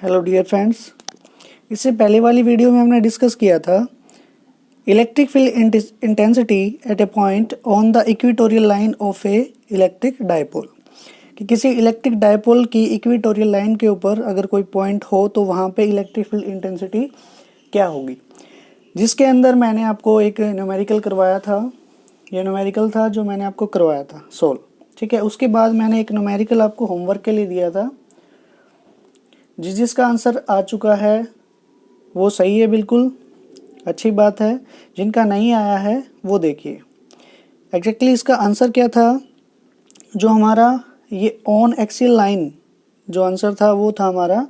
Hello dear friends. इससे पहले वाली वीडियो में हमने डिस्कस किया था electric field intensity at A point on the equatorial line of A electric dipole, कि किसी इलेक्ट्रिक डायपोल की इक्वेटोरियल लाइन के ऊपर अगर कोई पॉइंट हो तो वहाँ पे इलेक्ट्रिक फील्ड इंटेंसिटी क्या होगी, जिसके अंदर मैंने आपको एक न्यूमेरिकल करवाया था। ये न्यूमेरिकल था जो मैंने आपको करवाया था सोल्व, ठीक है। उसके बाद मैंने एक न्यूमेरिकल आपको होमवर्क के लिए दिया था, जिसका आंसर आ चुका है वो सही है, बिल्कुल अच्छी बात है। जिनका नहीं आया है वो देखिए एग्जैक्टली इसका आंसर क्या था। जो हमारा ये ऑन एक्सियल लाइन जो आंसर था वो था हमारा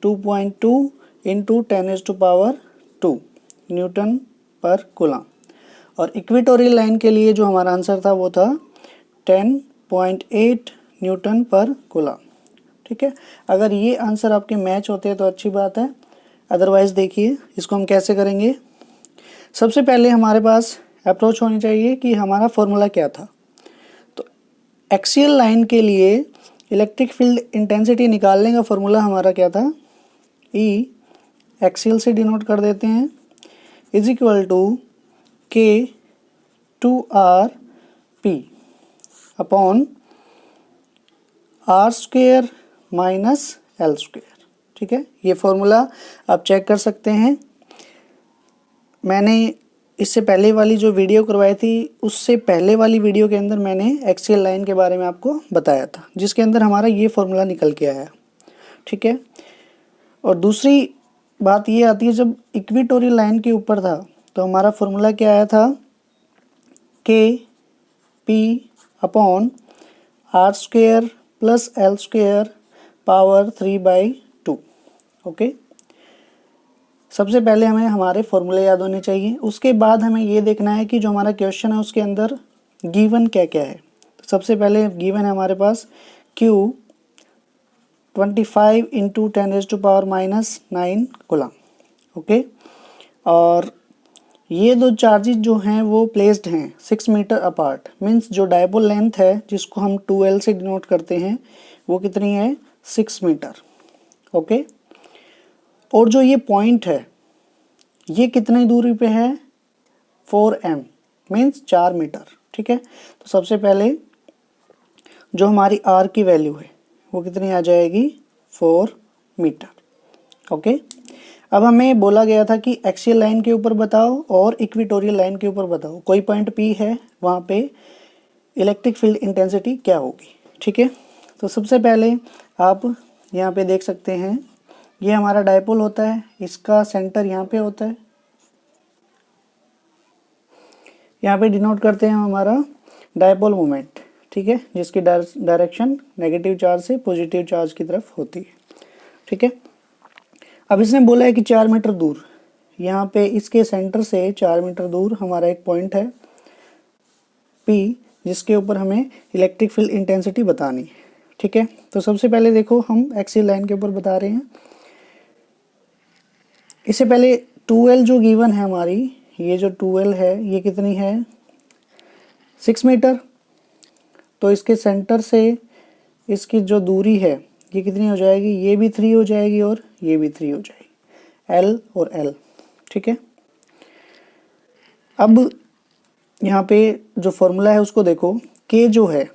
2.2 इंटू 10⁻², न्यूटन पर कूलम। और इक्वेटोरियल लाइन के लिए जो हमारा आंसर था वो था 10.8 न्यूटन पर कूलम, ठीक है। अगर ये आंसर आपके मैच होते हैं तो अच्छी बात है, अदरवाइज़ देखिए इसको हम कैसे करेंगे। सबसे पहले हमारे पास अप्रोच होनी चाहिए कि हमारा फॉर्मूला क्या था। तो एक्सियल लाइन के लिए इलेक्ट्रिक फील्ड इंटेंसिटी निकालने का फॉर्मूला हमारा क्या था, ई एक्सियल से डिनोट कर देते हैं, इज इक्वल टू के 2r p upon r² minus l², ठीक है। ये फॉर्मूला आप चेक कर सकते हैं। मैंने इससे पहले वाली जो वीडियो करवाई थी उससे पहले वाली वीडियो के अंदर मैंने एक्सियल लाइन के बारे में आपको बताया था, जिसके अंदर हमारा ये फॉर्मूला निकल के आया, ठीक है। और दूसरी बात ये आती है, जब इक्वेटोरियल लाइन के ऊपर था तो हमारा फॉर्मूला क्या आया था, के P upon r² plus l² power 3/2, okay. सबसे पहले हमें हमारे फॉर्मूले याद होने चाहिए। उसके बाद हमें ये देखना है कि जो हमारा क्वेश्चन है उसके अंदर गिवन क्या क्या है। तो सबसे पहले गिवन है हमारे पास Q 25 इंटू 10⁻⁻9 कूलम, ओके। और ये दो चार्जेस जो हैं वो प्लेस्ड हैं 6 मीटर अपार्ट, मीन्स जो डायपोल लेंथ है जिसको हम 2L से डिनोट करते हैं वो कितनी है, 6 मीटर, ओके। और जो ये पॉइंट है ये कितनी दूरी पे है, 4m मीन्स 4 मीटर, ठीक है। तो सबसे पहले जो हमारी r की वैल्यू है वो कितनी आ जाएगी, 4 मीटर, ओके। अब हमें बोला गया था कि एक्सियल लाइन के ऊपर बताओ और इक्वेटोरियल लाइन के ऊपर बताओ, कोई पॉइंट P है वहाँ पे इलेक्ट्रिक फील्ड इंटेंसिटी क्या होगी, ठीक है। तो सबसे पहले आप यहाँ पे देख सकते हैं, ये हमारा डायपोल होता है, इसका सेंटर यहाँ पे होता है, यहाँ पे डिनोट करते हैं हमारा डायपोल मोमेंट, ठीक है, जिसकी डायरेक्शन नेगेटिव चार्ज से पॉजिटिव चार्ज की तरफ होती है, ठीक है। अब इसने बोला है कि 4 मीटर दूर, यहाँ पे इसके सेंटर से 4 मीटर दूर हमारा एक पॉइंट है P, जिसके ऊपर हमें इलेक्ट्रिक फील्ड इंटेंसिटी बतानी है, ठीक है। तो सबसे पहले देखो हम एक्सियल लाइन के ऊपर बता रहे हैं। इससे पहले 2L जो गिवन है हमारी, ये जो 2L है ये कितनी है, 6 मीटर। तो इसके सेंटर से इसकी जो दूरी है ये कितनी हो जाएगी, ये भी 3 हो जाएगी और ये भी 3 हो जाएगी, L और L, ठीक है। अब यहाँ पे जो फॉर्मूला है उसको देखो, K जो है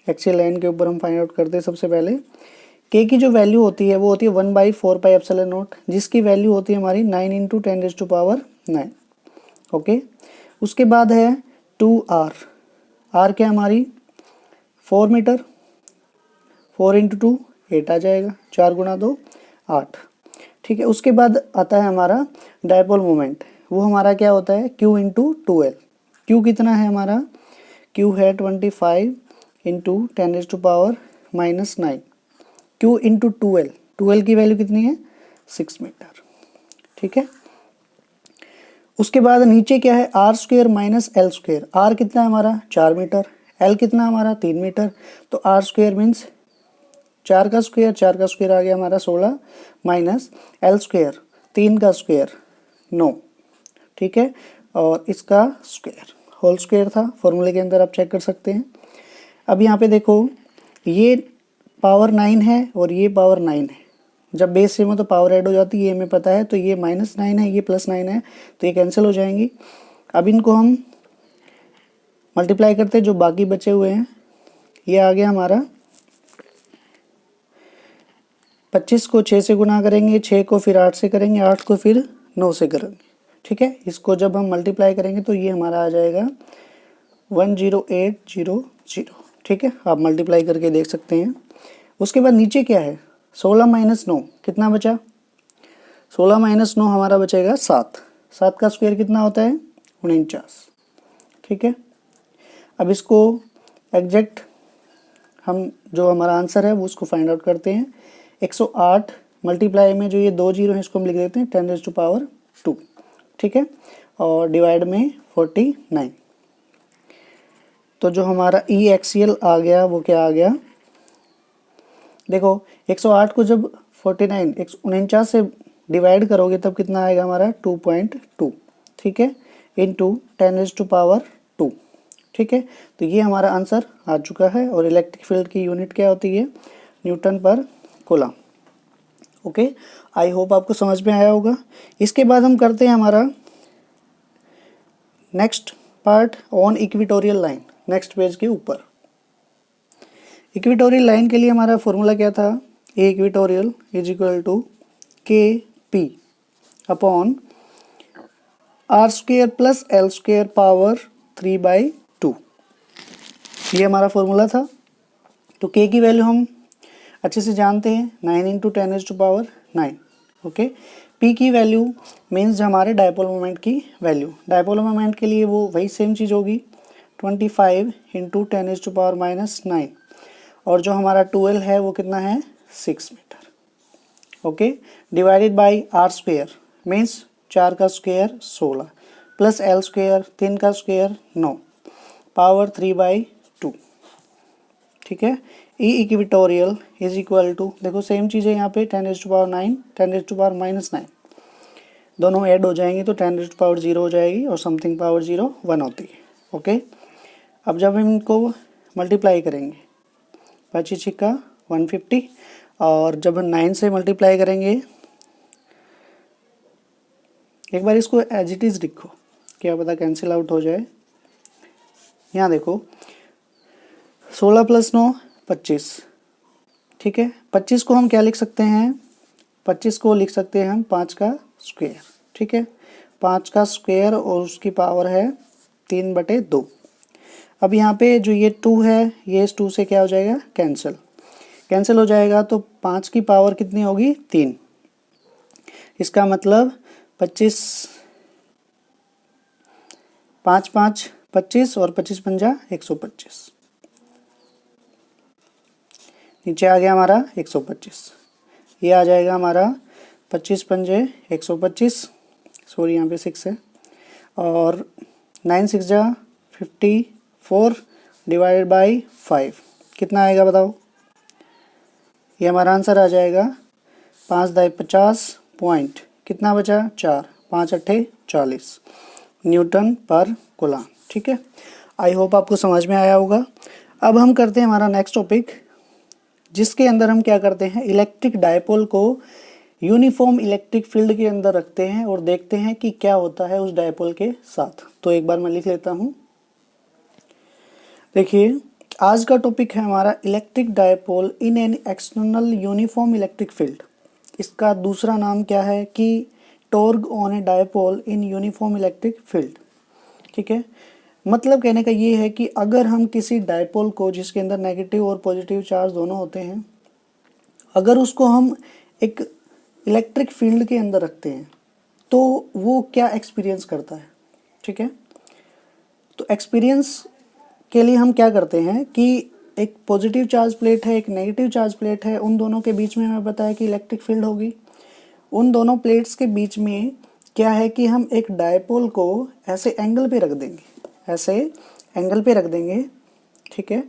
एक्सियल लाइन के ऊपर हम फाइंड आउट करते हैं। सबसे पहले K की जो वैल्यू होती है वो होती है 1/4πε0, जिसकी वैल्यू होती है हमारी 9 इंटू 10⁻⁹, ओके। उसके बाद है 2R, R क्या हमारी 4 मीटर, 4 इंटू 2 8 आ जाएगा, 4 गुणा 2 8, ठीक है। उसके बाद आता है हमारा डायपोल मोमेंट, वो हमारा क्या होता है Q इंटू 2L। Q कितना है हमारा, Q है 25 into 10⁻⁻9, Q into 2L, 2L की वैल्यू कितनी है 6 मीटर, ठीक है। उसके बाद नीचे क्या है, r² माइनस l²। r कितना है हमारा 4 मीटर, l कितना हमारा 3 मीटर, तो r² मीन्स 4 का स्क्वायर, 4 का स्क्वायर आ गया हमारा 16, माइनस l² 3 का स्क्वायर 9, ठीक है। और इसका स्क्वायर होल स्क्वायर था, फॉर्मूले के अंदर आप चेक कर सकते हैं। अब यहाँ पे देखो ये पावर 9 है और ये पावर 9 है, जब बेस सेम हो तो पावर ऐड हो जाती है, ये हमें पता है। तो ये -9 है, ये +9 है, तो ये कैंसिल हो जाएंगी। अब इनको हम मल्टीप्लाई करते हैं, जो बाकी बचे हुए हैं। ये आ गया हमारा 25 को 6 से गुना करेंगे, 6 को फिर 8 से करेंगे, 8 को फिर 9 से करेंगे, ठीक है। इसको जब हम मल्टीप्लाई करेंगे तो ये हमारा आ जाएगा 10800, ठीक है। आप मल्टीप्लाई करके देख सकते हैं। उसके बाद नीचे क्या है, 16 - 9 कितना बचा, 16 - 9 हमारा बचेगा 7। 7 का स्क्वायर कितना होता है, 49, ठीक है। अब इसको एग्जैक्ट हम जो हमारा आंसर है वो उसको फाइंड आउट करते हैं। 108 मल्टीप्लाई में जो ये 2 जीरो है इसको हम लिख देते हैं 10⁻², ठीक है, और डिवाइड में 49। तो जो हमारा EXL आ गया वो क्या आ गया, देखो 108 को जब 49 से डिवाइड करोगे तब कितना आएगा हमारा 2.2, ठीक है, इंटू 10⁻², ठीक है। तो ये हमारा आंसर आ चुका है। और इलेक्ट्रिक फील्ड की यूनिट क्या होती है, Newton per coulomb. Okay, I hope आपको समझ में आया होगा। इसके बाद हम करते हैं हमारा next part on equatorial line, next page के ऊपर। इक्वेटोरियल लाइन के लिए हमारा फॉर्मूला क्या था, E equatorial is equal to KP upon R² + L² power 3/2, ये हमारा फॉर्मूला था। तो K की वैल्यू हम अच्छे से जानते हैं, 9 × 10⁻⁹, ओके। P की वैल्यू मीन्स हमारे डायपोल मोमेंट की वैल्यू, डायपोल मोमेंट के लिए वो वही सेम चीज़ होगी 25 × 10⁻⁹, और जो हमारा 12 है वो कितना है 6 metre, okay. Divided by R² means 4 का स्क्वायर 16 प्लस L² 3 का स्क्वायर 9 पावर 3/2, ठीक है। E equatorial is equal to, देखो सेम चीज़ है यहाँ पे 10⁻9 10⁻⁻9 दोनों ऐड हो जाएंगे तो 10⁻0 हो जाएगी और समथिंग पावर 0 1 होती है, ओके। अब जब हम इनको मल्टीप्लाई करेंगे 25 का 150, और जब हम 9 से मल्टीप्लाई करेंगे, एक बार इसको एज इट इज़ लिखो, क्या पता कैंसिल आउट हो जाए। यहाँ देखो 16 + 9 25, ठीक है। 25 को हम क्या लिख सकते हैं, 25 को लिख सकते हैं हम 5 का स्क्वायर, ठीक है, 5 का स्क्वायर और उसकी पावर है 3/2। अब यहाँ पे जो ये 2 है ये इस 2 से क्या हो जाएगा, कैंसिल हो जाएगा। तो 5 की पावर कितनी होगी 3, इसका मतलब 25 5 5 25 और 25 पंजा 125, नीचे आ गया हमारा 125। ये आ जाएगा हमारा 25 पंजे 125, सॉरी यहाँ पे 6 है, और 9 6 जा 54 डिवाइडेड बाई 5 कितना आएगा बताओ। ये हमारा आंसर आ जाएगा 5 दाई 50 पॉइंट कितना बचा 4, 5 अट्ठे 40 न्यूटन पर कूलम, ठीक है। आई होप आपको समझ में आया होगा। अब हम करते हैं हमारा नेक्स्ट टॉपिक, जिसके अंदर हम क्या करते हैं, इलेक्ट्रिक डायपोल को यूनिफॉर्म इलेक्ट्रिक फील्ड के अंदर रखते हैं और देखते हैं कि क्या होता है उस डायपोल के साथ। तो एक बार मैं लिख लेता हूँ। देखिए आज का टॉपिक है हमारा electric dipole in an external uniform electric field. इसका दूसरा नाम क्या है कि torque on A dipole in uniform electric field, ठीक है। मतलब कहने का ये है कि अगर हम किसी डायपोल को जिसके अंदर नेगेटिव और पॉजिटिव चार्ज दोनों होते हैं, अगर उसको हम एक इलेक्ट्रिक फील्ड के अंदर रखते हैं तो वो क्या एक्सपीरियंस करता है, ठीक है। तो एक्सपीरियंस के लिए हम क्या करते हैं कि एक पॉजिटिव चार्ज प्लेट है, एक नेगेटिव चार्ज प्लेट है, उन दोनों के बीच में हमें पता है कि इलेक्ट्रिक फील्ड होगी। उन दोनों प्लेट्स के बीच में क्या है कि हम एक डायपोल को ऐसे एंगल पे रख देंगे, ऐसे एंगल पे रख देंगे, ठीक है।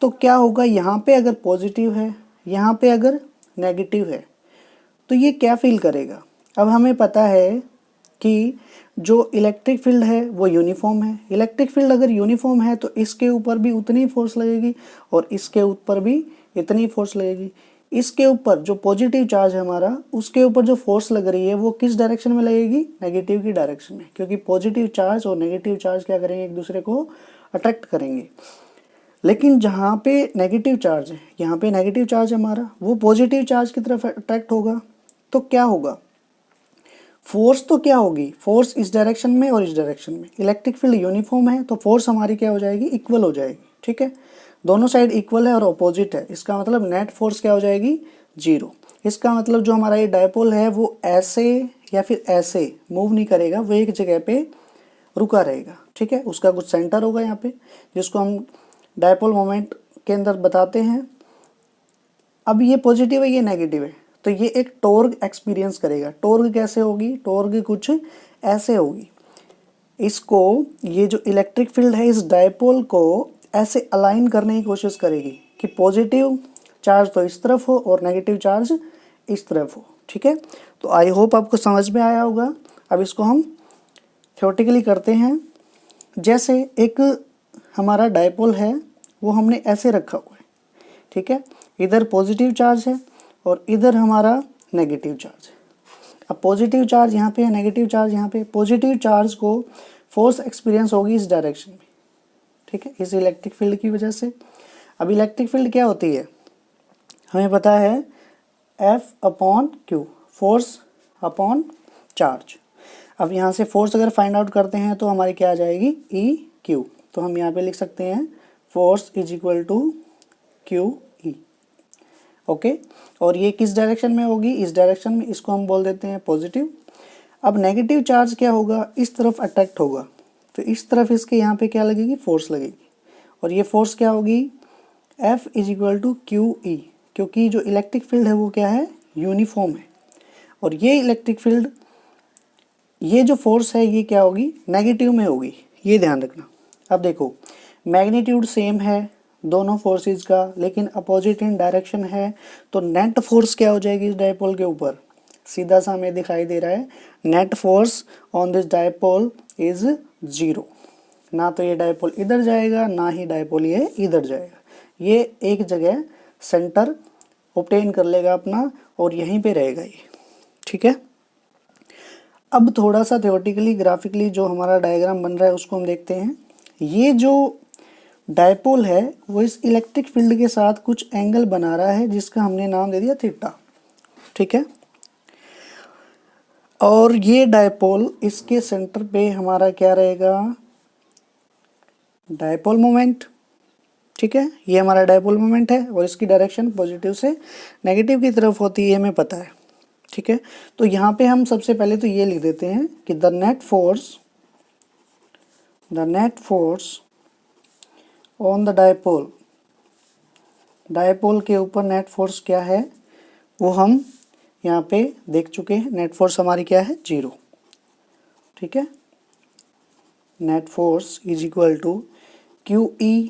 तो क्या होगा, यहाँ पे अगर पॉजिटिव है, यहाँ पे अगर नेगेटिव है, तो ये क्या फील करेगा। अब हमें पता है कि जो इलेक्ट्रिक फील्ड है वो यूनिफॉर्म है। इलेक्ट्रिक फील्ड अगर यूनिफॉर्म है तो इसके ऊपर भी उतनी फोर्स लगेगी और इसके ऊपर भी इतनी फोर्स लगेगी। इसके ऊपर जो पॉजिटिव चार्ज है हमारा, उसके ऊपर जो फोर्स लग रही है वो किस डायरेक्शन में लगेगी, नेगेटिव की डायरेक्शन में, क्योंकि पॉजिटिव चार्ज और नेगेटिव चार्ज क्या करेंगे, एक दूसरे को अट्रैक्ट करेंगे। लेकिन जहाँ पे नेगेटिव चार्ज है, यहाँ पे नेगेटिव चार्ज हमारा वो पॉजिटिव चार्ज की तरफ अट्रैक्ट होगा, तो क्या होगा, फोर्स तो क्या होगी, फोर्स इस डायरेक्शन में और इस डायरेक्शन में, इलेक्ट्रिक फील्ड यूनिफॉर्म है तो फोर्स हमारी क्या हो जाएगी, इक्वल हो जाएगी। ठीक है, दोनों साइड इक्वल है और अपोजिट है, इसका मतलब नेट फोर्स क्या हो जाएगी, जीरो। इसका मतलब जो हमारा ये डायपोल है वो ऐसे या फिर ऐसे मूव नहीं करेगा, वो एक जगह पे रुका रहेगा। ठीक है, उसका कुछ सेंटर होगा यहाँ पे, जिसको हम डायपोल मोमेंट के अंदर बताते हैं। अब ये पॉजिटिव है, ये नेगेटिव है, तो ये एक टॉर्क एक्सपीरियंस करेगा। टॉर्क कैसे होगी, टॉर्क कुछ ऐसे होगी। इसको, ये जो इलेक्ट्रिक फील्ड है इस डायपोल को ऐसे अलाइन करने की कोशिश करेगी कि पॉजिटिव चार्ज तो इस तरफ हो और नेगेटिव चार्ज इस तरफ हो। ठीक है, तो आई होप आपको समझ में आया होगा। अब इसको हम थ्योरेटिकली करते हैं। जैसे एक हमारा डायपोल है वो हमने ऐसे रखा हुआ है। ठीक है, इधर पॉजिटिव चार्ज है और इधर हमारा नेगेटिव चार्ज है। अब पॉजिटिव चार्ज यहाँ पे है, नेगेटिव चार्ज यहाँ पे। पॉजिटिव चार्ज को फोर्स एक्सपीरियंस होगी इस डायरेक्शन में। ठीक है, इस इलेक्ट्रिक फील्ड की वजह से। अब इलेक्ट्रिक फील्ड क्या होती है, हमें पता है F/Q, फोर्स अपॉन चार्ज। अब यहाँ से फोर्स अगर फाइंड आउट करते हैं तो हमारी क्या आ जाएगी, EQ। तो हम यहाँ पे लिख सकते हैं force is equal to QE। Okay, और ये किस डायरेक्शन में होगी, इस डायरेक्शन में, इसको हम बोल देते हैं पॉजिटिव। अब नेगेटिव चार्ज क्या होगा, इस तरफ अट्रैक्ट होगा, तो इस तरफ इसके यहाँ पे क्या लगेगी, फोर्स लगेगी, और ये फोर्स क्या होगी, F is equal to QE, क्योंकि जो इलेक्ट्रिक फील्ड है वो क्या है, यूनिफॉर्म है। और ये इलेक्ट्रिक फील्ड, ये जो फोर्स है ये क्या होगी, नेगेटिव में होगी, ये ध्यान रखना। अब देखो, मैग्नीट्यूड सेम है दोनों फोर्सेस का, लेकिन अपोजिट इन डायरेक्शन है, तो नेट फोर्स क्या हो जाएगी इस डायपोल के ऊपर, सीधा सा हमें दिखाई दे रहा है, net force on this dipole is zero. ना तो ये डायपोल इधर जाएगा, ना ही डायपोल ये इधर जाएगा, ये एक जगह सेंटर ऑब्टेन कर लेगा अपना और यहीं पे रहेगा ये। ठीक है, अब थोड़ा सा थ्योरेटिकली ग्राफिकली जो हमारा डायग्राम बन रहा है उसको हम देखते हैं। ये जो डायपोल है वो इस इलेक्ट्रिक फील्ड के साथ कुछ एंगल बना रहा है जिसका हमने नाम दे दिया थीटा। ठीक है, और ये डायपोल, इसके सेंटर पे हमारा क्या रहेगा, डायपोल मोमेंट। ठीक है, ये हमारा डायपोल मोमेंट है और इसकी डायरेक्शन पॉजिटिव से नेगेटिव की तरफ होती है, हमें पता है। ठीक है, तो यहाँ पे हम सबसे पहले तो ये लिख देते हैं कि the net force on the dipole, dipole के ऊपर नेट फोर्स क्या है वो हम यहाँ पे देख चुके हैं। नेट फोर्स हमारी क्या है, जीरो। ठीक है, net force is equal to QE,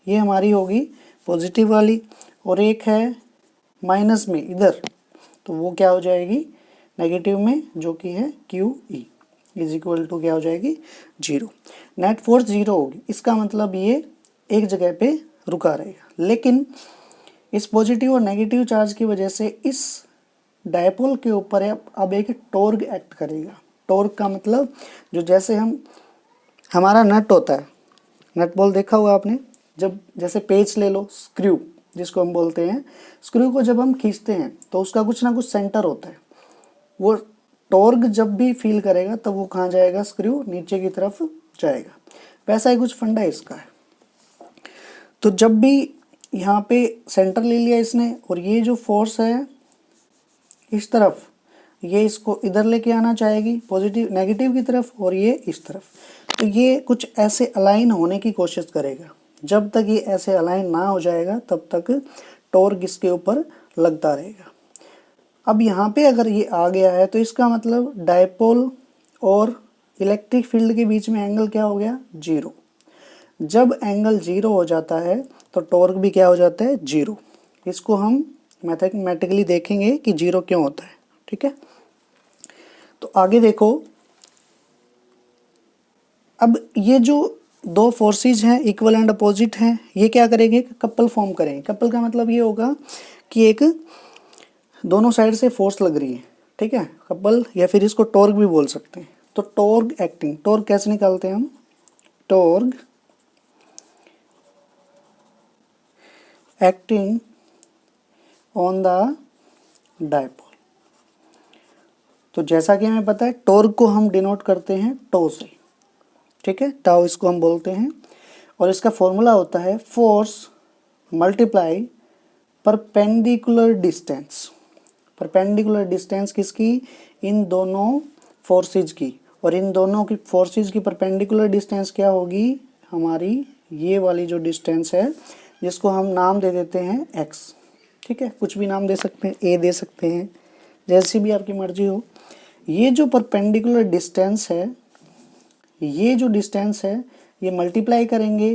ये हमारी होगी पॉजिटिव वाली, और एक है माइनस में इधर, तो वो क्या हो जाएगी, नेगेटिव में, जो कि है QE इज इक्वल टू क्या हो जाएगी, जीरो। नेट फोर्स जीरो होगी, इसका मतलब ये एक जगह पे रुका रहेगा। लेकिन इस पॉजिटिव और नेगेटिव चार्ज की वजह से इस डायपोल के ऊपर अब एक टॉर्क एक्ट करेगा। टॉर्क का मतलब, जो जैसे हमारा नट होता है, नट बोल्ट देखा हुआ आपने, जब जैसे पेच ले लो, स्क्रू जिसको हम बोलते हैं, स्क्रू को जब हम खींचते हैं तो उसका कुछ ना कुछ सेंटर होता है, वो टॉर्क जब भी फील करेगा तब वो कहाँ जाएगा, स्क्रू नीचे की तरफ जाएगा। वैसा ही कुछ फंडा इसका है। तो जब भी यहाँ पे सेंटर ले लिया इसने, और ये जो फोर्स है इस तरफ, ये इसको इधर लेके आना चाहेगी, पॉजिटिव नेगेटिव की तरफ, और ये इस तरफ, तो ये कुछ ऐसे अलाइन होने की कोशिश करेगा। जब तक ये ऐसे अलाइन ना हो जाएगा तब तक टॉर्क इसके ऊपर लगता रहेगा। अब यहाँ पे अगर ये आ गया है तो इसका मतलब डायपोल और इलेक्ट्रिक फील्ड के बीच में एंगल क्या हो गया, जीरो। जब एंगल जीरो हो जाता है तो टॉर्क भी क्या हो जाता है, जीरो। इसको हम मैथमेटिकली देखेंगे कि जीरो क्यों होता है। ठीक है, तो आगे देखो, अब ये जो दो फोर्सेस हैं, इक्वल एंड अपोजिट हैं, ये क्या करेंगे, कपल फॉर्म करेंगे। कपल का मतलब ये होगा कि एक दोनों साइड से फोर्स लग रही है, ठीक है, कपल, या फिर इसको टॉर्क भी बोल सकते हैं। तो टॉर्क एक्टिंग, टॉर्क कैसे निकालते हैं हम, torque acting on the dipole. तो जैसा कि हमें पता है टॉर्क को हम डिनोट करते हैं टो से, ठीक है, टाउ इसको हम बोलते हैं, और इसका फॉर्मूला होता है force multiply perpendicular distance. Perpendicular distance किसकी, इन दोनों फोर्सेज की, और इन दोनों की फोर्सेज की परपेंडिकुलर डिस्टेंस क्या होगी, हमारी ये वाली जो डिस्टेंस है जिसको हम नाम दे देते हैं एक्स, ठीक है, कुछ भी नाम दे सकते हैं, ए दे सकते हैं, जैसी भी आपकी मर्जी हो। ये जो परपेंडिकुलर डिस्टेंस है, ये जो डिस्टेंस है, ये मल्टीप्लाई करेंगे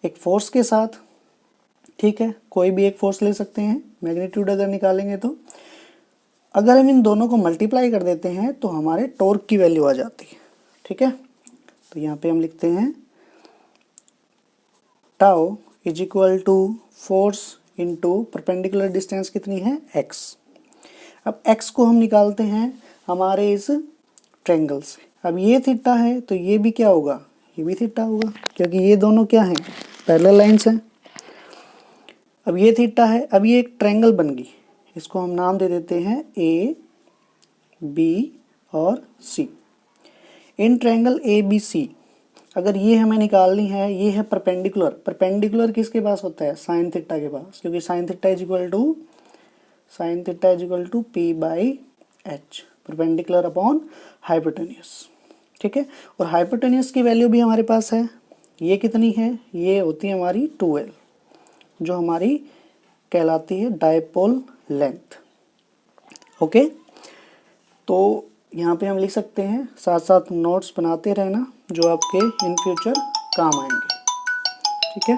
एक फोर्स के साथ, ठीक है, कोई भी एक फोर्स ले सकते हैं, मैग्नीट्यूड अगर निकालेंगे तो अगर हम इन दोनों को मल्टीप्लाई कर देते हैं तो हमारे टॉर्क की वैल्यू आ जाती है, ठीक है। तो यहाँ पे हम लिखते हैं tau is equal to force into perpendicular distance कितनी है, एक्स। अब x को हम निकालते हैं हमारे इस ट्रायंगल से। अब ये थीटा है तो ये भी क्या होगा, ये भी थीटा होगा, क्योंकि ये दोनों क्या हैं, पैरेलल लाइंस हैं। अब ये थीटा है, अब ये एक ट्रायंगल बन गई, इसको हम नाम दे देते हैं ए बी और सी। इन ट्रायंगल ए बी सी अगर ये हमें निकालनी है, ये है परपेंडिकुलर, परपेंडिकुलर किसके पास होता है, साइन थीटा के पास, क्योंकि sine theta is equal to p by h, perpendicular upon hypotenuse, ठीक है। और हाइपोटेन्यूस की वैल्यू भी हमारे पास है, ये कितनी है, ये होती है हमारी 2L, जो हमारी कहलाती है डायपोल लेंथ, ओके। तो यहाँ पे हम लिख सकते हैं, साथ साथ नोट्स बनाते रहना जो आपके इन फ्यूचर काम आएंगे, ठीक है।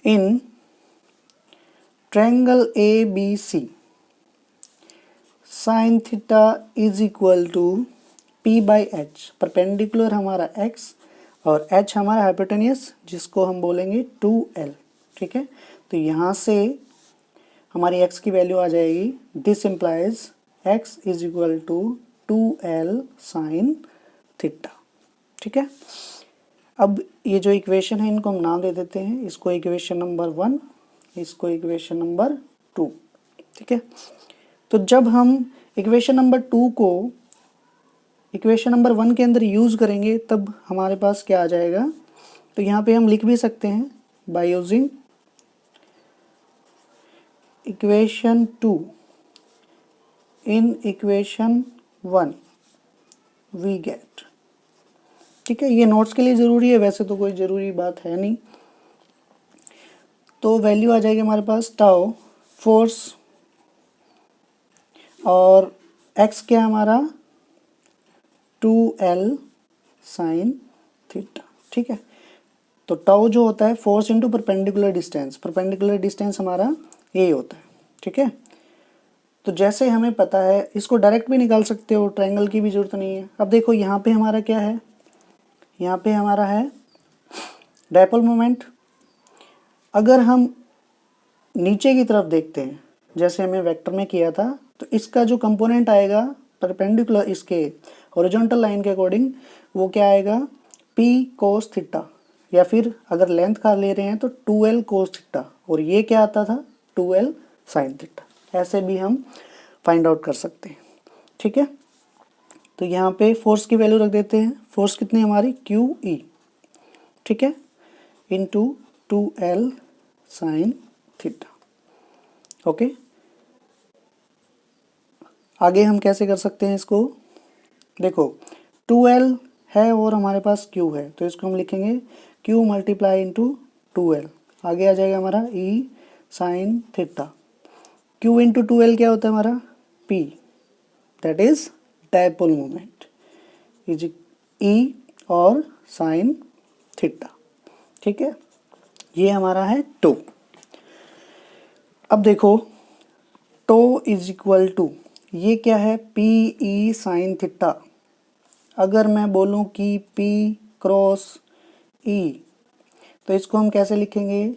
In triangle A B C sine theta is equal to p by h, perpendicular हमारा एक्स और एच हमारा हाइपोटेन्यूस जिसको हम बोलेंगे 2L, ठीक है। तो यहाँ से हमारी x की वैल्यू आ जाएगी, this implies x is equal to 2L sine theta, ठीक है। अब ये जो इक्वेशन है इनको हम नाम दे देते हैं, इसको इक्वेशन नंबर 1, इसको इक्वेशन नंबर 2, ठीक है। तो जब हम इक्वेशन नंबर 2 को इक्वेशन नंबर 1 के अंदर यूज़ करेंगे तब हमारे पास क्या आ जाएगा, तो यहाँ पे हम लिख भी सकते हैं by using equation 2 in equation 1 we get, ठीक है। ये नोट्स के लिए ज़रूरी है, वैसे तो कोई ज़रूरी बात है नहीं। तो वैल्यू आ जाएगी हमारे पास टाउ फोर्स और x क्या हमारा 2L साइन थीटा, ठीक है। तो टाउ जो होता है force into perpendicular distance, perpendicular distance हमारा यही होता है, ठीक है। तो जैसे हमें पता है, इसको डायरेक्ट भी निकाल सकते हो, ट्रायंगल की भी जरूरत नहीं है। अब देखो यहाँ पे हमारा क्या है, यहाँ पे हमारा है डायपोल मोमेंट। अगर हम नीचे की तरफ देखते हैं जैसे हमें वेक्टर में किया था, तो इसका जो कंपोनेंट आएगा परपेंडिकुलर इसके हॉरिजॉन्टल लाइन के अकॉर्डिंग, वो क्या आएगा, p कोस थीटा, या फिर अगर लेंथ का ले रहे हैं तो 2L कोस थीटा, और ये क्या आता था 2L साइन थीटा। ऐसे भी हम फाइंड आउट कर सकते हैं, ठीक है। तो यहाँ पे फोर्स की वैल्यू रख देते हैं, फोर्स कितनी हमारी QE, ठीक है, into 2L sine theta, okay. आगे हम कैसे कर सकते हैं इसको, देखो 2L है और हमारे पास Q है, तो इसको हम लिखेंगे Q मल्टीप्लाई इंटू 2L, आगे आ जाएगा हमारा E sine theta. Q into 2L क्या होता है हमारा P, that is dipole moment, is E और साइन थीटा, ठीक है। ये हमारा है टो। अब देखो टो इज इक्वल टू, ये क्या है PE साइन थीटा। अगर मैं बोलूं कि P क्रॉस E, तो इसको हम कैसे लिखेंगे,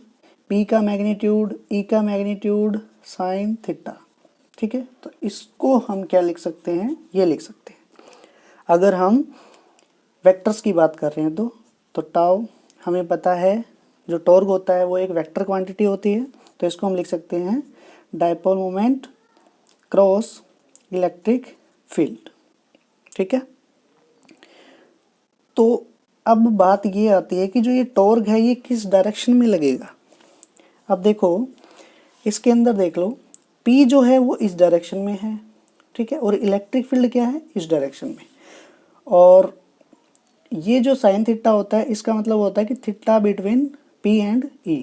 P का मैग्नीट्यूड E का मैग्नीट्यूड साइन थीटा, ठीक है। तो इसको हम क्या लिख सकते हैं, ये लिख सकते हैं। अगर हम वेक्टर्स की बात कर रहे हैं तो टाउ हमें पता है, जो टॉर्क होता है वो एक वेक्टर क्वांटिटी होती है, तो इसको हम लिख सकते हैं dipole moment cross electric field, ठीक है। तो अब बात ये आती है कि जो ये टॉर्क है ये किस डायरेक्शन में लगेगा। अब देखो इसके अंदर देख लो, P जो है वो इस डायरेक्शन में है, ठीक है, और इलेक्ट्रिक फील्ड क्या है, इस डायरेक्शन में। और ये जो साइन थीटा होता है इसका मतलब होता है कि theta between P and E।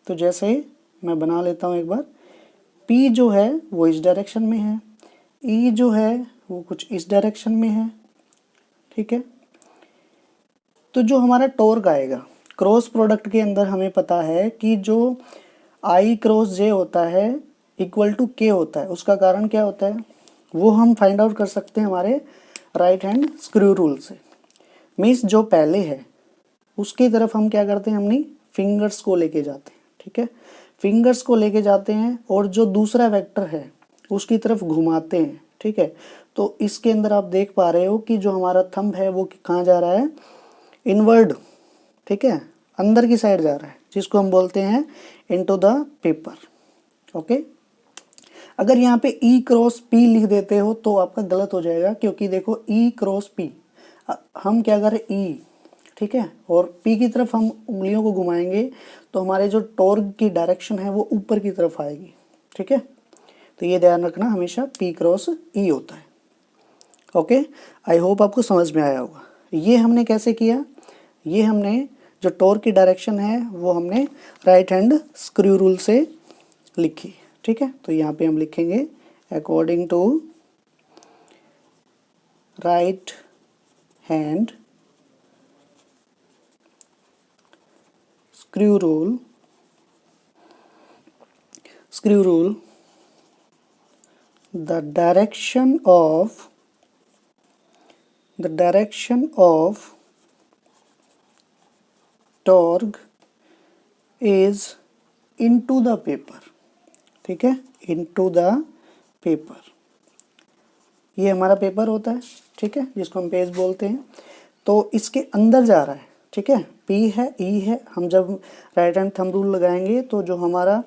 तो जैसे मैं बना लेता हूँ एक बार, P जो है वो इस डायरेक्शन में है, E जो है वो कुछ इस डायरेक्शन में है, ठीक है। तो जो हमारा टॉर्क आएगा क्रॉस प्रोडक्ट के अंदर हमें पता है कि जो I क्रॉस J होता है इक्वल टू K होता है। उसका कारण क्या होता है वो हम फाइंड आउट कर सकते हैं हमारे राइट हैंड स्क्रू रूल से। मीन्स जो पहले है उसकी तरफ हम क्या करते हैं, अपनी फिंगर्स को लेके जाते हैं, ठीक है, फिंगर्स को लेके जाते हैं और जो दूसरा वेक्टर है उसकी तरफ घुमाते हैं, ठीक है। तो इसके अंदर आप देख पा रहे हो कि जो हमारा थंब है वो कहाँ जा रहा है, इनवर्ड, ठीक है, अंदर की साइड जा रहा है, जिसको हम बोलते हैं इनटू द पेपर, ओके। अगर यहाँ पे E क्रॉस P लिख देते हो तो आपका गलत हो जाएगा, क्योंकि देखो E क्रॉस P हम क्या करें E, ठीक है, और P की तरफ हम उंगलियों को घुमाएंगे तो हमारे जो टॉर्क की डायरेक्शन है वो ऊपर की तरफ आएगी, ठीक है। तो ये ध्यान रखना, हमेशा P क्रॉस E होता है, ओके। आई होप आपको समझ में आया होगा। ये हमने कैसे किया, ये हमने जो टॉर्क की डायरेक्शन है वो हमने राइट हैंड स्क्रू रूल से लिखी, ठीक है। तो यहाँ पे हम लिखेंगे according to right hand screw rule the direction of torque is into the paper, ठीक है, into the paper। ये हमारा पेपर होता है, ठीक है, जिसको हम पेज बोलते हैं। तो इसके अंदर जा रहा है, ठीक है, P है E है। हम जब राइट हैंड थंब रूल लगाएंगे तो जो हमारा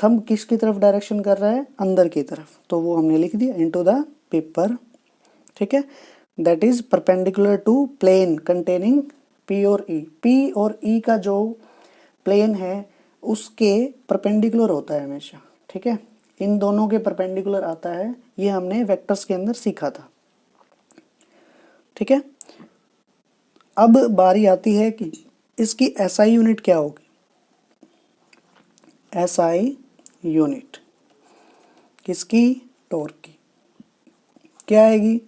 थंब किसकी तरफ डायरेक्शन कर रहा है, अंदर की तरफ, तो वो हमने लिख दिया इनटू द पेपर, ठीक है। That is perpendicular to plane containing P और E। P और E का जो प्लेन है उसके परपेंडिकुलर होता है हमेशा, ठीक है, इन दोनों के परपेंडिकुलर आता है। ये हमने वेक्टर्स के अंदर सीखा था, ठीक है। अब बारी आती है कि इसकी SI यूनिट क्या होगी। SI यूनिट किसकी, टॉर्क की, क्या आएगी,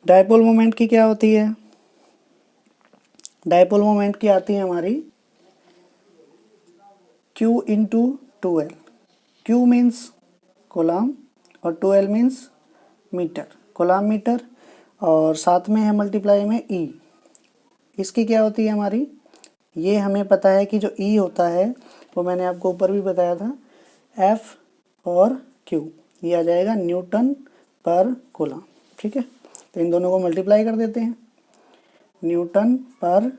डायपोल मोमेंट की क्या होती है, डायपोल मोमेंट की आती है हमारी Q into 2L। Q means coulomb और 2L means metre, kolam metre, और साथ में है मल्टीप्लाई में E। इसकी क्या होती है हमारी, ये हमें पता है कि जो E होता है वो मैंने आपको ऊपर भी बताया था, F और Q, ये आ जाएगा न्यूटन पर कोलम, ठीक है। तो इन दोनों को मल्टीप्लाई कर देते हैं, न्यूटन पर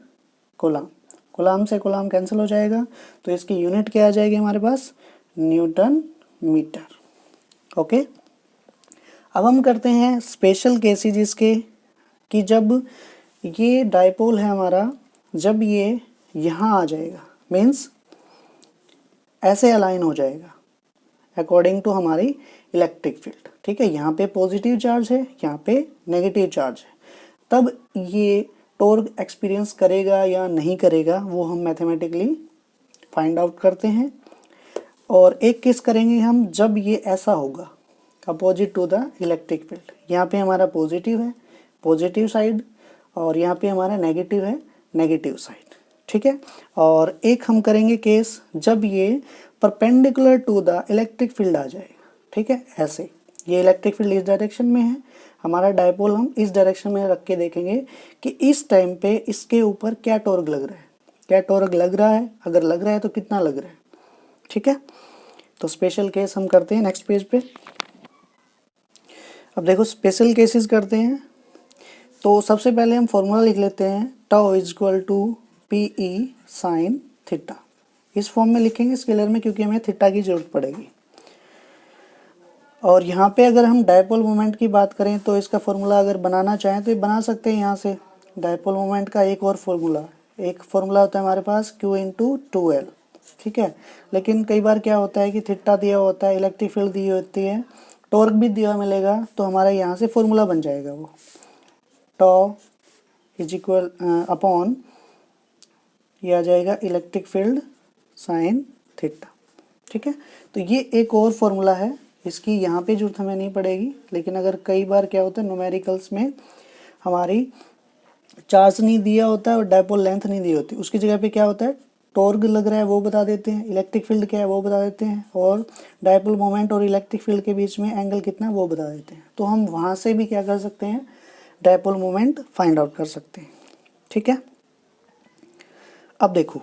कोलम, कोलम से कोलम कैंसिल हो जाएगा, तो इसकी यूनिट क्या आ जाएगी हमारे पास, न्यूटन मीटर, ओके। अब हम करते हैं स्पेशल केसेस इसके, कि जब ये डायपोल है हमारा, जब ये यहाँ आ जाएगा, मीन्स ऐसे अलाइन हो जाएगा अकॉर्डिंग टू हमारी इलेक्ट्रिक फील्ड, ठीक है। यहाँ पे पॉजिटिव चार्ज है, यहाँ पे नेगेटिव चार्ज है, तब ये टॉर्क एक्सपीरियंस करेगा या नहीं करेगा वो हम मैथमेटिकली फाइंड आउट करते हैं। और एक केस करेंगे हम जब ये ऐसा होगा opposite to the electric field, यहाँ पे हमारा पॉजिटिव है, पॉजिटिव साइड, और यहाँ पे हमारा नेगेटिव है, नेगेटिव साइड, ठीक है। और एक हम करेंगे केस जब ये perpendicular to the electric field आ जाएगा, ठीक है, ऐसे ये इलेक्ट्रिक फील्ड इस डायरेक्शन में है, हमारा डायपोल हम इस डायरेक्शन में रख के देखेंगे कि इस टाइम पे इसके ऊपर क्या टॉर्क लग रहा है, क्या टॉर्क लग रहा है, अगर लग रहा है तो कितना लग रहा है, ठीक है। तो स्पेशल केस हम करते हैं नेक्स्ट पेज पे। अब देखो स्पेशल केसेस करते हैं, तो सबसे पहले हम फॉर्मूला लिख लेते हैं, tau is equal to P E sine theta. इस फॉर्म में लिखेंगे स्केलर में, क्योंकि हमें थीटा की जरूरत पड़ेगी। और यहाँ पे अगर हम डायपोल मोमेंट की बात करें तो इसका फॉर्मूला अगर बनाना चाहें तो ये बना सकते हैं यहाँ से। डायपोल मोमेंट का एक और फॉर्मूला, एक फॉर्मूला होता है हमारे पास Q इंटू 2L, ठीक है। लेकिन कई बार क्या होता है कि थीटा दिया होता है, इलेक्ट्रिक फील्ड दी होती है, टॉर्क भी दिया मिलेगा, तो हमारा यहाँ से फॉर्मूला बन जाएगा वो टॉ इज इक्वल अपॉन, ये आ जाएगा इलेक्ट्रिक फील्ड साइन थीटा, ठीक है। तो ये एक और फॉर्मूला है, इसकी यहाँ पे जरूरत हमें नहीं पड़ेगी। लेकिन अगर कई बार क्या होता है न्यूमेरिकल्स में हमारी चार्ज नहीं दिया होता है और डायपोल लेंथ नहीं दी होती, उसकी जगह पे क्या होता है टॉर्क लग रहा है वो बता देते हैं, इलेक्ट्रिक फील्ड क्या है वो बता देते हैं, और डायपोल मोमेंट और इलेक्ट्रिक फील्ड के बीच में एंगल कितना है वो बता देते हैं। तो हम वहाँ से भी क्या कर सकते हैं, डायपोल मोमेंट फाइंड आउट कर सकते हैं, ठीक है। अब देखो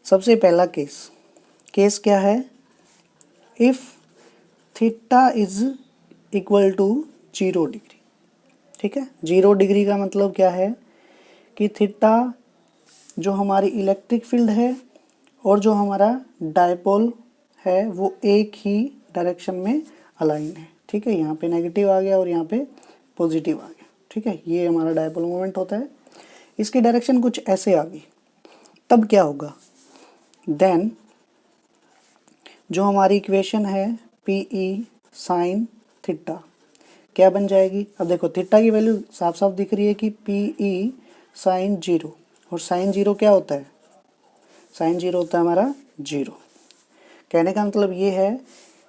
सबसे पहला केस क्या है, if theta is equal to 0 degree, ठीक है। 0 डिग्री का मतलब क्या है कि थीटा जो हमारी इलेक्ट्रिक फील्ड है और जो हमारा डायपोल है वो एक ही डायरेक्शन में अलाइन है, ठीक है। यहाँ पे नेगेटिव आ गया और यहाँ पे पॉजिटिव आ गया, ठीक है। ये हमारा डायपोल मोमेंट होता है, इसकी डायरेक्शन कुछ ऐसे आ गई, तब क्या होगा, देन जो हमारी इक्वेशन है पी ई साइन थीटा क्या बन जाएगी। अब देखो थीटा की वैल्यू साफ साफ दिख रही है कि पी ई साइन 0, और साइन 0 क्या होता है, साइन 0 होता है हमारा 0। कहने का मतलब ये है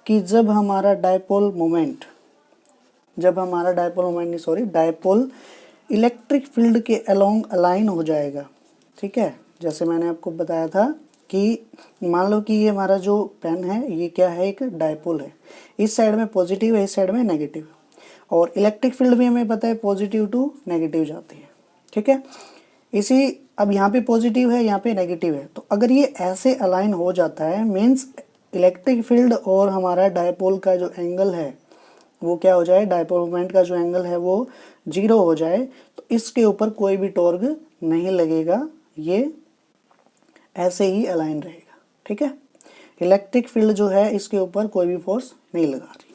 कि जब हमारा dipole moment dipole electric field के अलोंग अलाइन हो जाएगा, ठीक है। जैसे मैंने आपको बताया था कि मान लो कि ये हमारा जो पेन है ये क्या है, एक डायपोल है, इस साइड में पॉजिटिव है, इस साइड में नेगेटिव, और इलेक्ट्रिक फील्ड भी हमें पता है पॉजिटिव टू नेगेटिव जाती है, ठीक है। इसी अब यहाँ पे पॉजिटिव है, यहाँ पे नेगेटिव है, तो अगर ये ऐसे अलाइन हो जाता है मीन्स इलेक्ट्रिक फील्ड और हमारा डायपोल का जो एंगल है वो क्या हो जाए, डायपोल मोमेंट का जो एंगल है वो 0 हो जाए, तो इसके ऊपर कोई भी टॉर्क नहीं लगेगा, ये ऐसे ही अलाइन रहेगा, ठीक है। इलेक्ट्रिक फील्ड जो है इसके ऊपर कोई भी फोर्स नहीं लगा रही।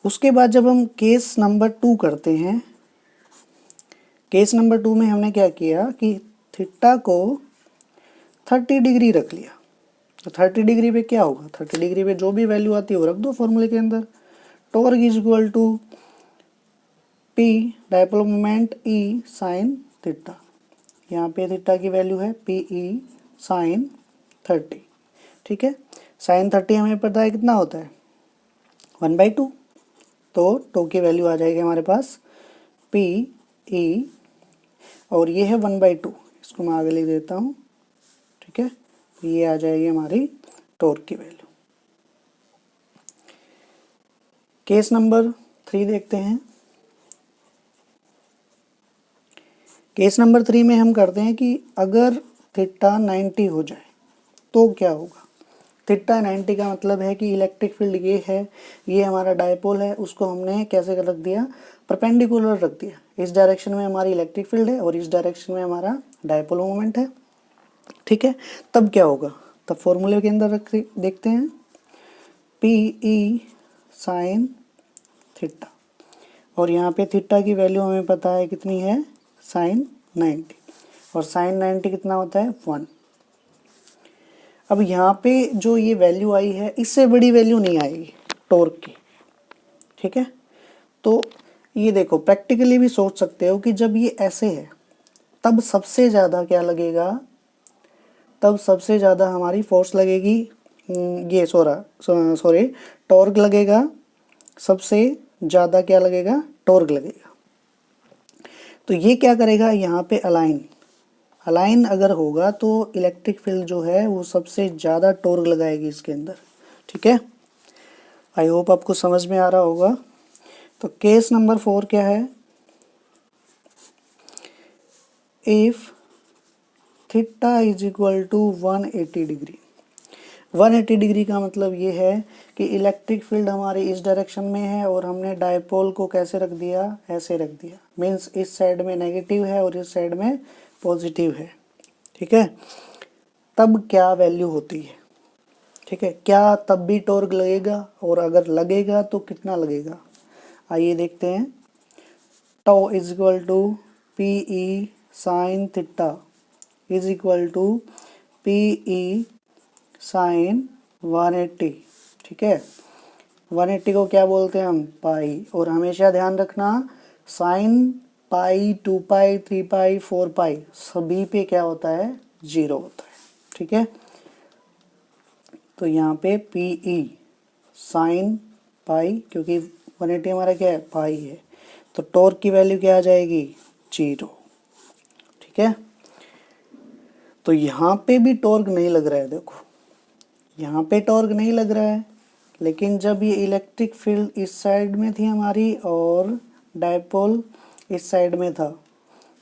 उसके बाद जब हम केस नंबर 2 करते हैं, केस नंबर 2 में हमने क्या किया कि थीटा को 30 डिग्री रख लिया। तो 30 डिग्री पे क्या होगा, 30 डिग्री पे जो भी वैल्यू आती है वो रख दो फॉर्मूले के अंदर। Torque is equal to p dipole moment e sine theta, यहाँ पे थीटा की वैल्यू है पी ई साइन 30, ठीक है। साइन 30 हमें पता है कितना होता है 1/2, तो टो की वैल्यू आ जाएगी हमारे पास पी ई, और ये है 1/2, इसको मैं आगे लिख देता हूँ, ठीक है। ये आ जाएगी हमारी टॉर्क की वैल्यू। केस नंबर 3 देखते हैं। केस नंबर 3 में हम करते हैं कि अगर थीटा 90 हो जाए तो क्या होगा। थीटा 90 का मतलब है कि इलेक्ट्रिक फील्ड ये है, ये हमारा डायपोल है, उसको हमने कैसे रख दिया, परपेंडिकुलर रख दिया। इस डायरेक्शन में हमारी इलेक्ट्रिक फील्ड है और इस डायरेक्शन में हमारा डायपोल मोमेंट है, ठीक है। तब क्या होगा, तब फॉर्मूले के अंदर रख देखते हैं पी ई साइन थीटा, और यहाँ पे थीटा की वैल्यू हमें पता है कितनी है साइन 90, और साइन 90 कितना होता है 1। अब यहाँ पे जो ये वैल्यू आई है इससे बड़ी वैल्यू नहीं आएगी टॉर्क की, ठीक है। तो ये देखो प्रैक्टिकली भी सोच सकते हो कि जब ये ऐसे है तब सबसे ज़्यादा क्या लगेगा, तब सबसे ज़्यादा हमारी फोर्स लगेगी, ये सॉरी टॉर्क लगेगा, सबसे ज़्यादा क्या लगेगा, टॉर्क लगेगा। तो ये क्या करेगा, यहाँ पे अलाइन अगर होगा तो इलेक्ट्रिक फील्ड जो है वो सबसे ज़्यादा टॉर्क लगाएगी इसके अंदर, ठीक है। आई होप आपको समझ में आ रहा होगा। तो केस नंबर 4 क्या है, if theta is equal to 180 degree. 180 degree का मतलब ये है कि इलेक्ट्रिक फील्ड हमारे इस डायरेक्शन में है और हमने डायपोल को कैसे रख दिया, ऐसे रख दिया। मीन्स इस साइड में नेगेटिव है और इस साइड में पॉजिटिव है। ठीक है, तब क्या वैल्यू होती है? ठीक है, क्या तब भी टॉर्क लगेगा, और अगर लगेगा तो कितना लगेगा? आइए देखते हैं। Tau is equal to P E sine theta is equal to P E sine 180। ठीक है, 180 को क्या बोलते हैं हम? पाई। और हमेशा ध्यान रखना, साइन पाई, 2 पाई, 3 पाई, 4 पाई सभी पे क्या होता है? 0 होता है। ठीक है, तो यहाँ पे पी ई साइन पाई, क्योंकि 180 हमारा क्या है? पाई है, तो टॉर्क की वैल्यू क्या आ जाएगी? 0। ठीक है, तो यहाँ पे भी टॉर्क नहीं लग रहा है। देखो, यहाँ पे टॉर्क नहीं लग रहा है, लेकिन जब ये इलेक्ट्रिक फील्ड इस साइड में थी हमारी और डायपोल इस साइड में था,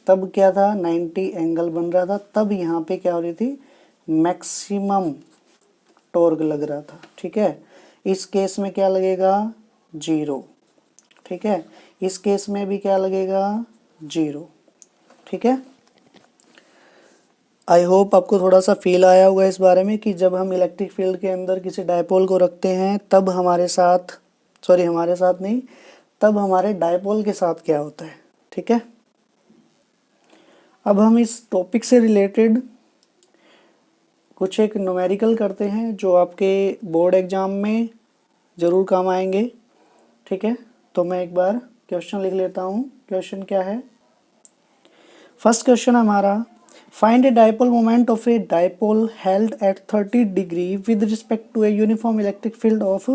तब क्या था? 90 एंगल बन रहा था। तब यहाँ पे क्या हो रही थी? मैक्सिमम टॉर्क लग रहा था। ठीक है, इस केस में क्या लगेगा? 0। ठीक है, इस केस में भी क्या लगेगा? 0। ठीक है, आई होप आपको थोड़ा सा फील आया होगा इस बारे में कि जब हम इलेक्ट्रिक फील्ड के अंदर किसी डायपोल को रखते हैं तब हमारे साथ, सॉरी हमारे साथ नहीं, तब हमारे डायपोल के साथ क्या होता है। ठीक है, अब हम इस टॉपिक से रिलेटेड कुछ एक न्यूमेरिकल करते हैं जो आपके बोर्ड एग्जाम में ज़रूर काम आएंगे। ठीक है, तो मैं एक बार क्वेश्चन लिख लेता हूँ। क्वेश्चन क्या है? फर्स्ट क्वेश्चन हमारा, find a dipole moment of a dipole held at 30 degree with respect to a uniform electric field of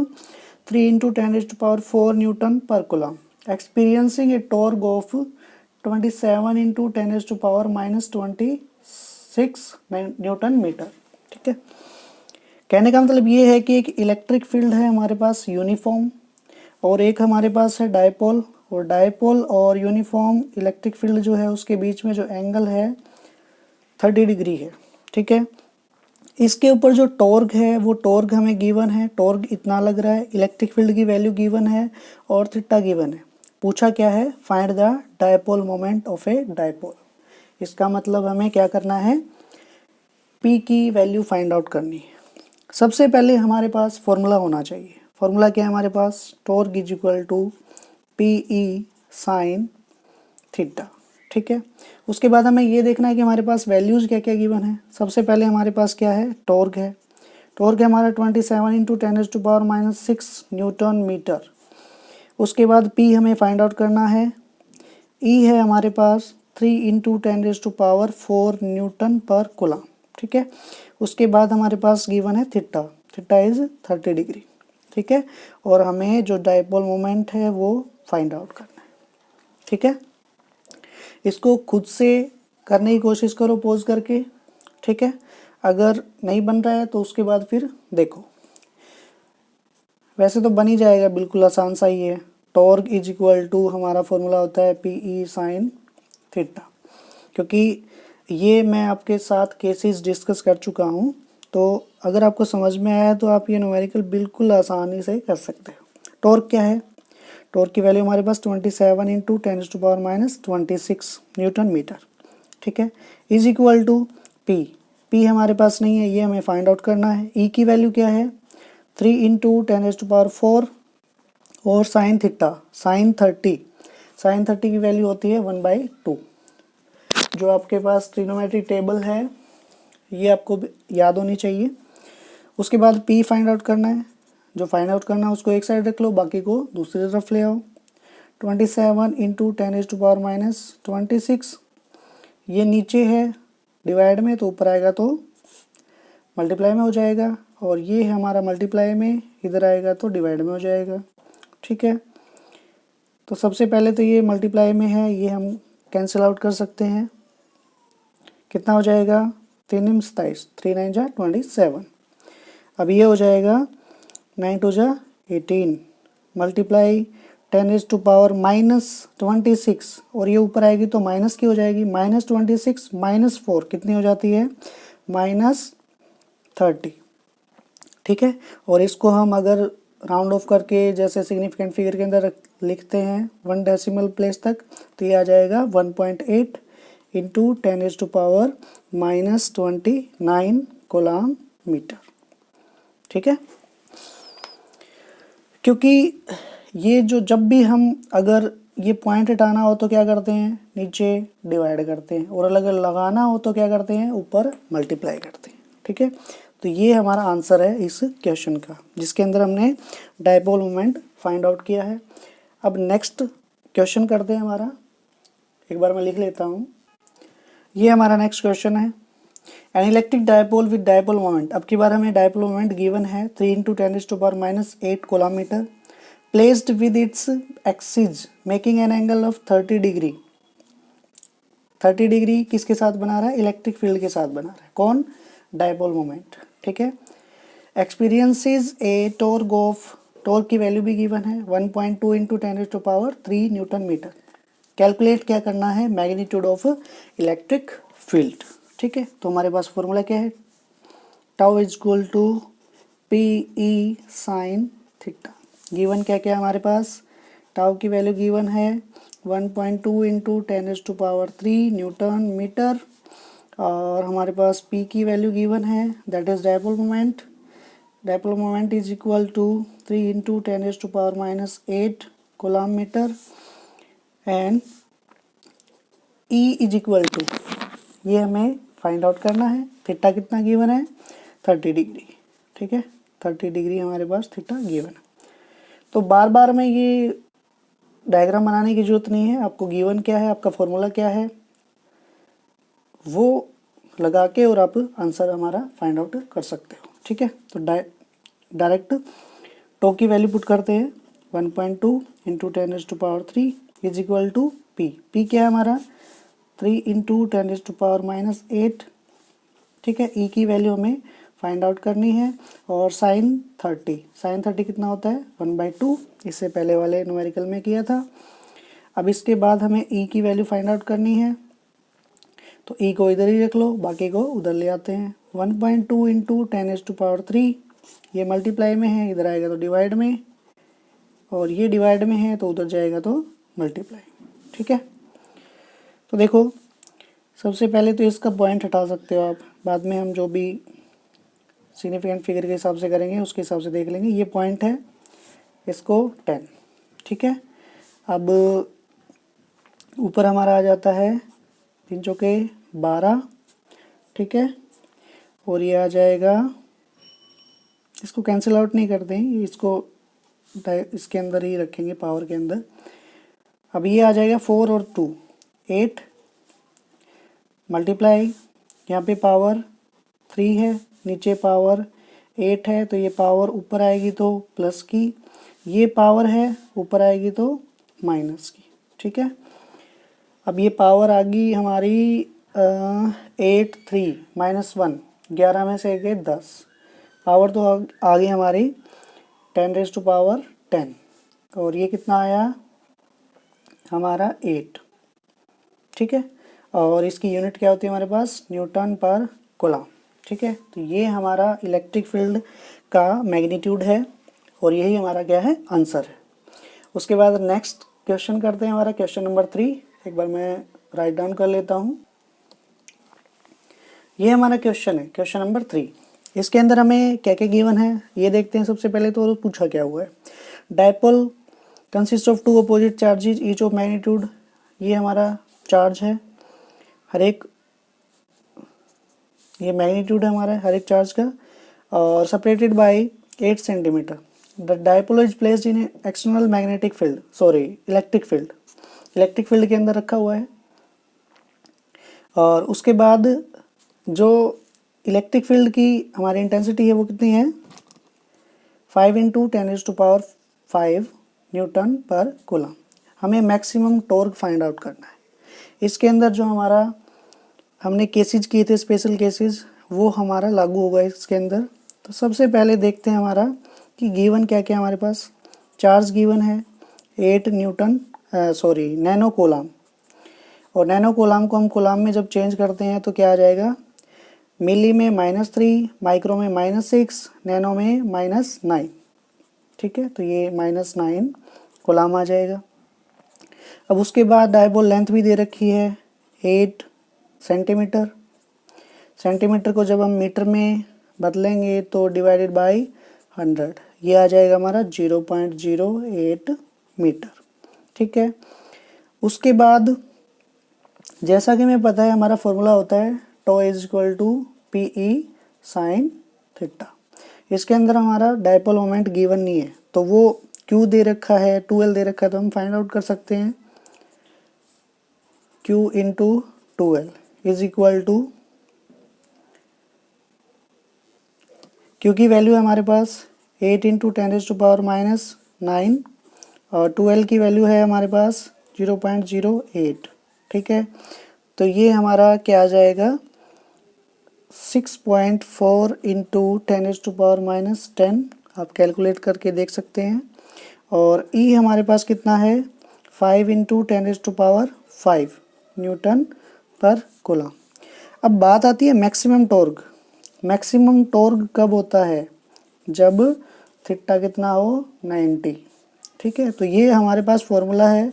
3 × 10⁴ newton per coulomb experiencing a torque of 27 × 10⁻26 newton metre. ठीक है, कहने का मतलब ये है कि एक इलेक्ट्रिक फील्ड है हमारे पास यूनिफॉर्म, और एक हमारे पास है डायपोल, और डायपोल और यूनिफॉर्म इलेक्ट्रिक फील्ड जो है उसके बीच में जो एंगल है 30 डिग्री है। ठीक है, इसके ऊपर जो टॉर्क है वो टॉर्क हमें गिवन है, टॉर्क इतना लग रहा है, इलेक्ट्रिक फील्ड की वैल्यू गिवन है और थीटा गिवन है। पूछा क्या है? Find the dipole moment of a dipole. इसका मतलब हमें क्या करना है? पी की वैल्यू फाइंड आउट करनी है। सबसे पहले हमारे पास फॉर्मूला होना चाहिए। फॉर्मूला क्या है हमारे पास? Torque is equal to P E sine theta. ठीक है, उसके बाद हमें ये देखना है कि हमारे पास वैल्यूज़ क्या क्या गिवन है। सबसे पहले हमारे पास क्या है? टॉर्क है। टॉर्क है हमारा 27 × 10⁻6 न्यूटन मीटर। उसके बाद पी हमें फाइंड आउट करना है। ई है हमारे पास 3 × 10⁴ न्यूटन पर कूलम। ठीक है, उसके बाद हमारे पास गिवन है थीटा, थीटा इज 30 डिग्री। ठीक है, और हमें जो डायपोल मोमेंट है वो फाइंड आउट करना है। ठीक है, इसको खुद से करने की कोशिश करो पॉज करके। ठीक है, अगर नहीं बन रहा है तो उसके बाद फिर देखो, वैसे तो बन ही जाएगा, बिल्कुल आसान सा ही है। टॉर्क इज इक्वल टू हमारा फॉर्मूला होता है पी ई साइन थीटा। क्योंकि ये मैं आपके साथ केसेस डिस्कस कर चुका हूँ, तो अगर आपको समझ में आया तो आप ये न्यूमेरिकल बिल्कुल आसानी से कर सकते हो। टॉर्क क्या है? टॉर्क की वैल्यू हमारे पास 27 × 10⁻26 न्यूटन मीटर। ठीक है, is equal to p. P हमारे पास नहीं है, ये हमें फाइंड आउट करना है। ई की वैल्यू क्या है? 3 × 10⁴ और साइन थीटा, साइन 30, साइन 30 की वैल्यू होती है 1/2। जो आपके पास ट्रिग्नोमेट्री टेबल है ये आपको याद होनी चाहिए। उसके बाद पी फाइंड आउट करना है। जो फाइंड आउट करना है उसको एक साइड रख लो, बाकी को दूसरी तरफ ले आओ। 27 × 10⁻26 ये नीचे है डिवाइड में, तो ऊपर आएगा तो मल्टीप्लाई में हो जाएगा, और ये है हमारा मल्टीप्लाई में, इधर आएगा तो डिवाइड में हो जाएगा। ठीक है, तो सबसे पहले तो ये मल्टीप्लाई में है, ये हम कैंसिल आउट कर सकते हैं। कितना हो जाएगा? 3 × 27, 3 × 9 = 27। अब ये हो जाएगा 9 × 2 = 18 मल्टीप्लाई 10⁻26 और ये ऊपर आएगी तो माइनस की हो जाएगी, -26 -4 कितनी हो जाती है, -30। ठीक है, और इसको हम अगर राउंड ऑफ करके जैसे सिग्निफिकेंट फिगर के अंदर लिखते हैं 1 डेसिमल प्लेस तक, तो ये आ जाएगा 1.8 इंटू 10⁻⁻29 कूलम मीटर। ठीक है, क्योंकि ये जो जब भी हम अगर ये पॉइंट हटाना हो तो क्या करते हैं, नीचे डिवाइड करते हैं, और अगर लगाना हो तो क्या करते हैं, ऊपर मल्टीप्लाई करते हैं। ठीक है, तो ये हमारा आंसर है इस क्वेश्चन का, जिसके अंदर हमने डायपोल मोमेंट फाइंड आउट किया है। अब नेक्स्ट क्वेश्चन करते हैं हमारा, एक बार मैं लिख लेता हूँ। ये हमारा नेक्स्ट क्वेश्चन है, an electric dipole with dipole moment. अब की बार हमें डायपोल मोमेंट गिवन है 3 × 10⁻⁸ coulomb metre, placed with its axis making an angle of 30 degree. 30 degree किसके साथ बना रहा है, इलेक्ट्रिक फील्ड के साथ बना रहा है, कौन, डायपोल मोमेंट। ठीक है, experiences A torque of, torque की वैल्यू भी गिवन है 1.2 × 10⁻³ न्यूटन मीटर। कैलकुलेट क्या करना है, मैग्नीट्यूड ऑफ इलेक्ट्रिक फील्ड। ठीक है, तो हमारे पास फॉर्मूला क्या है, tau is equal to PE sine theta. Given क्या क्या हमारे पास, टाउ की वैल्यू गिवन है 1.2 × 10⁻³ न्यूटन मीटर, और हमारे पास P की वैल्यू गिवन है, that is dipole moment. Dipole moment is equal to 3 × 10⁻⁸ coulomb metre, and E is equal to, ये हमें फाइंड आउट करना है, थीटा कितना गिवन है, 30 डिग्री। ठीक है, 30 डिग्री हमारे पास थीटा गिवन है। तो बार बार में ये डायग्राम बनाने की जरूरत नहीं है, आपको गिवन क्या है, आपका फॉर्मूला क्या है, वो लगा के और आप आंसर हमारा फाइंड आउट कर सकते हो। ठीक है, तो डायरेक्ट टॉ की वैल्यू पुट करते हैं 1.2 × 10⁻³ is equal to P। P क्या है हमारा, 3 × 10⁻⁸। ठीक है, E की वैल्यू हमें फाइंड आउट करनी है, और साइन 30 कितना होता है, 1/2, इससे पहले वाले न्यूमेरिकल में किया था। अब इसके बाद हमें E की वैल्यू फाइंड आउट करनी है, तो E को इधर ही रख लो, बाकी को उधर ले आते हैं। 1.2 × 10⁻³ ये मल्टीप्लाई में है, इधर आएगा तो डिवाइड में, और ये डिवाइड में है तो उधर जाएगा तो मल्टीप्लाई। ठीक है, तो देखो सबसे पहले तो इसका पॉइंट हटा सकते हो आप, बाद में हम जो भी सिग्निफिकेंट फिगर के हिसाब से करेंगे उसके हिसाब से देख लेंगे। ये पॉइंट है, इसको 10। ठीक है, अब ऊपर हमारा आ जाता है 3 चौके 12। ठीक है, और ये आ जाएगा, इसको कैंसिल आउट नहीं करते हैं, इसको इसके अंदर ही रखेंगे, पावर के अंदर। अब ये आ जाएगा 4 और 2 8, मल्टीप्लाई, यहाँ पे पावर 3 है, नीचे पावर 8 है, तो ये पावर ऊपर आएगी तो प्लस की, ये पावर है ऊपर आएगी तो माइनस की। ठीक है, अब ये पावर आ गई हमारी 8 3 -1, 11 में से गए 10, पावर तो आ गई हमारी 10⁻10, और ये कितना आया हमारा 8। ठीक है, और इसकी यूनिट क्या होती है हमारे पास, न्यूटन पर कूलम। ठीक है, तो ये हमारा इलेक्ट्रिक फील्ड का मैग्नीट्यूड है, और यही हमारा क्या है, आंसर है। उसके बाद नेक्स्ट क्वेश्चन करते हैं, हमारा क्वेश्चन नंबर 3। एक बार मैं राइट डाउन कर लेता हूँ। ये हमारा क्वेश्चन है, क्वेश्चन नंबर 3। इसके अंदर हमें क्या क्या गिवन है ये देखते हैं। सबसे पहले तो पूछा क्या हुआ है, dipole consist of 2 opposite charges each of magnitude. ये हमारा चार्ज है, हर एक, ये मैग्नीट्यूड है हमारा हर एक चार्ज का, और separated by 8 centimetre. The dipole is placed in external magnetic field, sorry electric field के अंदर रखा हुआ है। और उसके बाद जो इलेक्ट्रिक फील्ड की हमारी इंटेंसिटी है वो कितनी है, 5 × 10⁻5 न्यूटन पर कूलम। हमें मैक्सिमम टॉर्क फाइंड आउट करना है। इसके अंदर जो हमारा हमने केसेस किए थे, स्पेशल केसेस, वो हमारा लागू होगा इसके अंदर। तो सबसे पहले देखते हैं हमारा कि गिवन क्या क्या हमारे पास, चार्ज गिवन है 8 न्यूटन नैनो कोलाम। और नैनो कोलाम को हम कोलाम में जब चेंज करते हैं तो क्या आ जाएगा, मिली में -3, माइक्रो में -6, नैनो में -9। ठीक है, तो ये -9 कोलाम आ जाएगा। अब उसके बाद डायपोल लेंथ भी दे रखी है 8 सेंटीमीटर। सेंटीमीटर को जब हम मीटर में बदलेंगे तो डिवाइडेड बाय 100, ये आ जाएगा हमारा 0.08 मीटर। ठीक है, उसके बाद जैसा कि हमें पता है हमारा फॉर्मूला होता है tau is equal to P E sine theta. इसके अंदर हमारा डायपोल मोमेंट गिवन नहीं है, तो वो क्यू दे रखा है, 2L दे रखा है, तो हम फाइंड आउट कर सकते हैं Q into 2L is equal to, Q की वैल्यू है हमारे पास 8 इंटू 10⁻⁻⁹ और 2L की वैल्यू है हमारे पास 0.08। ठीक है, तो ये हमारा क्या आ जाएगा 6.4 इंटू 10⁻⁻10, आप कैलकुलेट करके देख सकते हैं। और E हमारे पास कितना है 5 इंटू 10⁻5 न्यूटन पर कूलम। अब बात आती है मैक्सिमम टॉर्क। मैक्सिमम टॉर्क कब होता है, जब थीटा कितना हो 90। ठीक है, तो ये हमारे पास फॉर्मूला है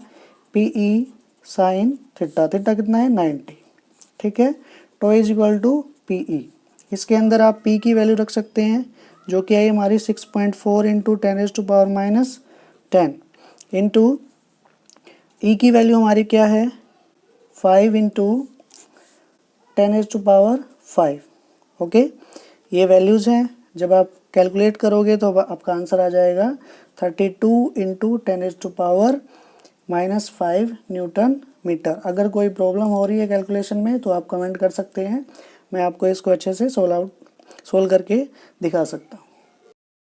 पी ई साइन थीटा, थीटा कितना है 90। ठीक है, tau is equal to P e. इसके अंदर आप पी की वैल्यू रख सकते हैं जो कि आई हमारी 6.4 इंटू 10⁻⁻10 इंटू ई की वैल्यू हमारी क्या है 5 इंटू 10⁻5। ओके, ये वैल्यूज़ हैं, जब आप कैलकुलेट करोगे तो आपका आंसर आ जाएगा 32 इंटू 10⁻⁻5 न्यूटन मीटर। अगर कोई प्रॉब्लम हो रही है कैलकुलेशन में तो आप कमेंट कर सकते हैं, मैं आपको इसको अच्छे से सोल्व करके दिखा सकता हूँ।